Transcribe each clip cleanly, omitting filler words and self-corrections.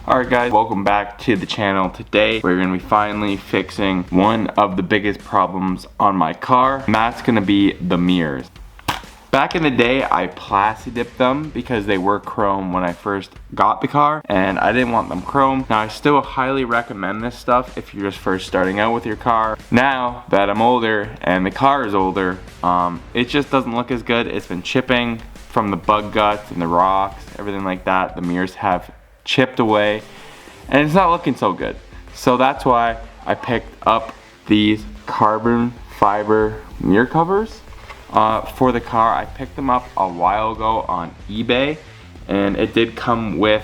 Alright guys, welcome back to the channel. Today we're going to be finally fixing one of the biggest problems on my car, and that's going to be the mirrors. Back in the day, I plasti dipped them because they were chrome when I first got the car, and I didn't want them chrome. Now I still highly recommend this stuff if you're just first starting out with your car. Now that I'm older and the car is older, it just doesn't look as good. It's been chipping from the bug guts and the rocks, everything like that. The mirrors have chipped away and it's not looking so good. So that's why I picked up these carbon fiber mirror covers for the car. I picked them up a while ago on eBay, and it did come with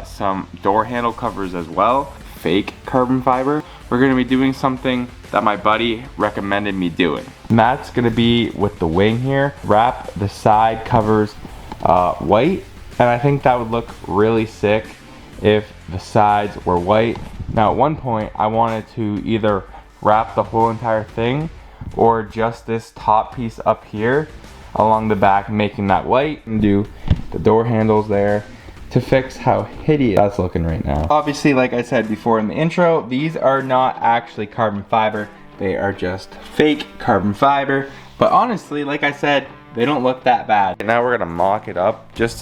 some door handle covers as well, fake carbon fiber. We're going to be doing something that my buddy recommended me doing. And that's going to be with the wing here. Wrap the side covers white, and I think that would look really sick if the sides were white. Now at one point I wanted to either wrap the whole entire thing or just this top piece up here along the back, making that white, and do the door handles there to fix how hideous that's looking right now. Obviously, like I said before in the intro, these are not actually carbon fiber, they are just fake carbon fiber, but honestly, like I said, they don't look that bad. And now we're gonna mock it up just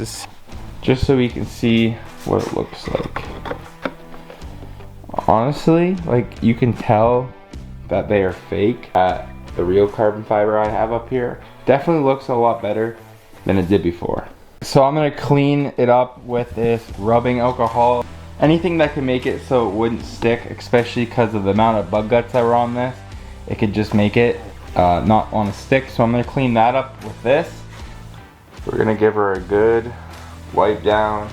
so we can see what it looks like. Honestly, like, you can tell that they are fake. The real carbon fiber I have up here definitely looks a lot better than it did before. So I'm gonna clean it up with this rubbing alcohol. Anything that can make it so it wouldn't stick, especially because of the amount of bug guts that were on this, it could just make it not want to stick. So I'm gonna clean that up with this. We're gonna give her a good wipe down.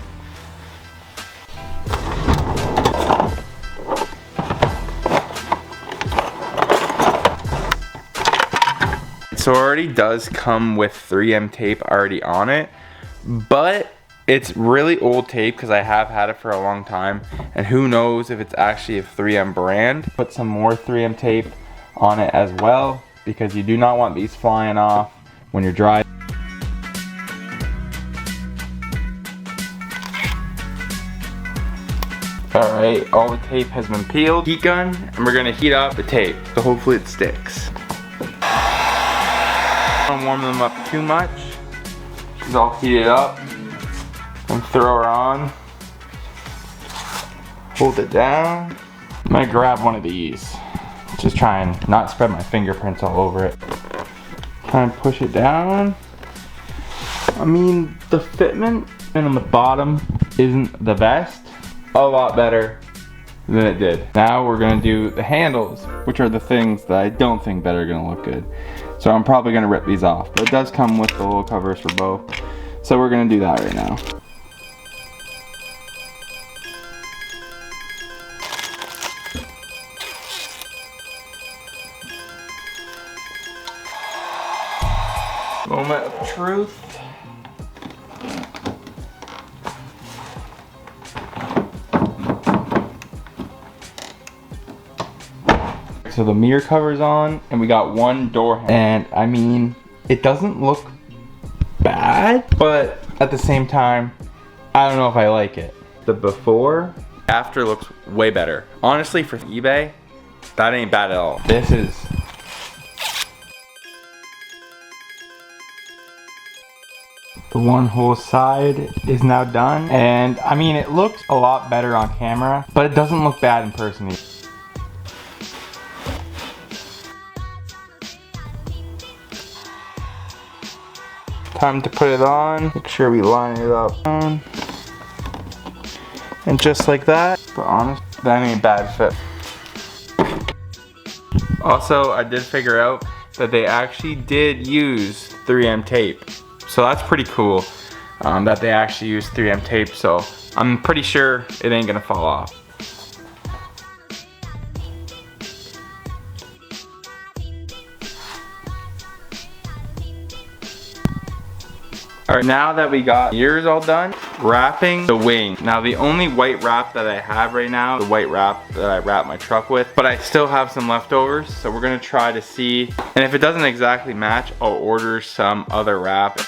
So it already does come with 3M tape already on it, but it's really old tape because I have had it for a long time, and who knows if it's actually a 3M brand. Put some more 3M tape on it as well, because you do not want these flying off when you're driving. Alright, all the tape has been peeled. Heat gun, and we're gonna heat up the tape, so hopefully it sticks. Don't warm them up too much. She's all heated up. And throw her on. Hold it down. I'm gonna grab one of these. Just try and not spread my fingerprints all over it. Try and push it down. I mean, the fitment on the bottom isn't the best. A lot better than it did. Now we're gonna do the handles, which are the things that I don't think that are gonna look good. So I'm probably gonna rip these off, but it does come with the little covers for both. So we're gonna do that right now. Moment of truth. So the mirror cover's on, and we got one door handle. And I mean, it doesn't look bad, but at the same time, I don't know if I like it. The before, after looks way better. Honestly, for eBay, that ain't bad at all. This is... The one whole side is now done, and I mean, it looks a lot better on camera, but it doesn't look bad in person either. Time to put it on. Make sure we line it up. And just like that. But honest, that ain't a bad fit. Also, I did figure out that they actually did use 3M tape. So that's pretty cool that they actually used 3M tape. So I'm pretty sure it ain't gonna fall off. Alright, now that we got ears all done, wrapping the wing. Now the only white wrap that I have right now, the white wrap that I wrap my truck with, but I still have some leftovers, so we're gonna try to see. And if it doesn't exactly match, I'll order some other wrap.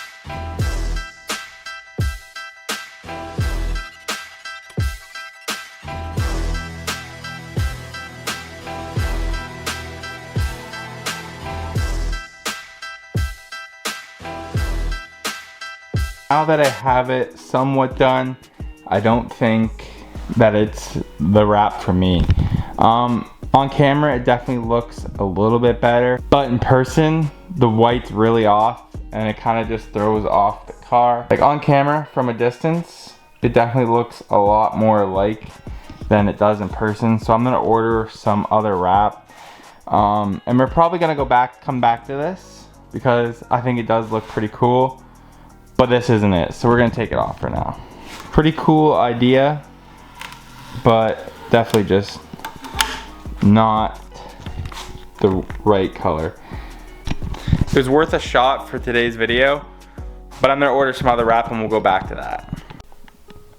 Now that I have it somewhat done, I don't think that it's the wrap for me. On camera, it definitely looks a little bit better, but in person, the white's really off and it kind of just throws off the car. Like on camera, from a distance, it definitely looks a lot more alike than it does in person. So I'm gonna order some other wrap. And we're probably gonna come back to this because I think it does look pretty cool, but this isn't it. So we're gonna take it off for now. Pretty cool idea, but definitely just not the right color. It was worth a shot for today's video, but I'm gonna order some other wrap and we'll go back to that.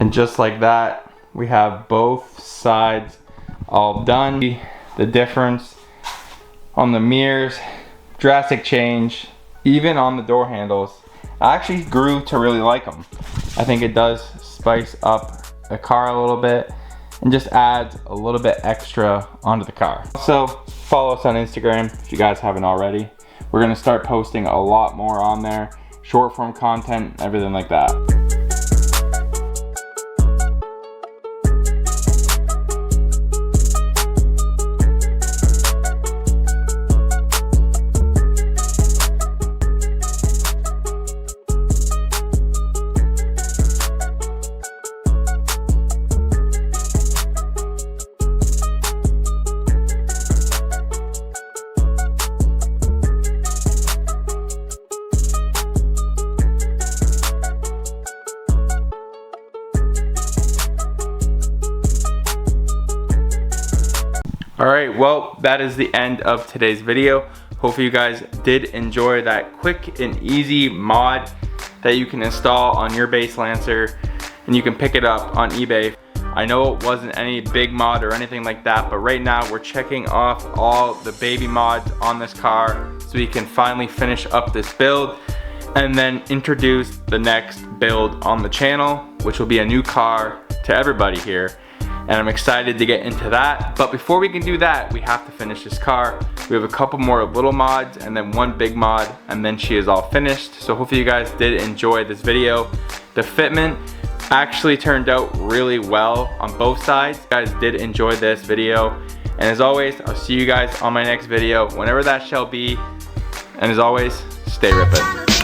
And just like that, we have both sides all done. The difference on the mirrors, drastic change, even on the door handles. I actually grew to really like them. I think it does spice up the car a little bit and just adds a little bit extra onto the car. So follow us on Instagram if you guys haven't already. We're gonna start posting a lot more on there, short form content, everything like that. Alright, well, that is the end of today's video. Hopefully you guys did enjoy that quick and easy mod that you can install on your base Lancer and you can pick it up on eBay. I know it wasn't any big mod or anything like that, but right now we're checking off all the baby mods on this car so we can finally finish up this build and then introduce the next build on the channel, which will be a new car to everybody here. And I'm excited to get into that. But before we can do that, we have to finish this car. We have a couple more little mods and then one big mod, and then she is all finished. So hopefully you guys did enjoy this video. The fitment actually turned out really well on both sides. You guys did enjoy this video. And as always, I'll see you guys on my next video, whenever that shall be. And as always, stay rippin'.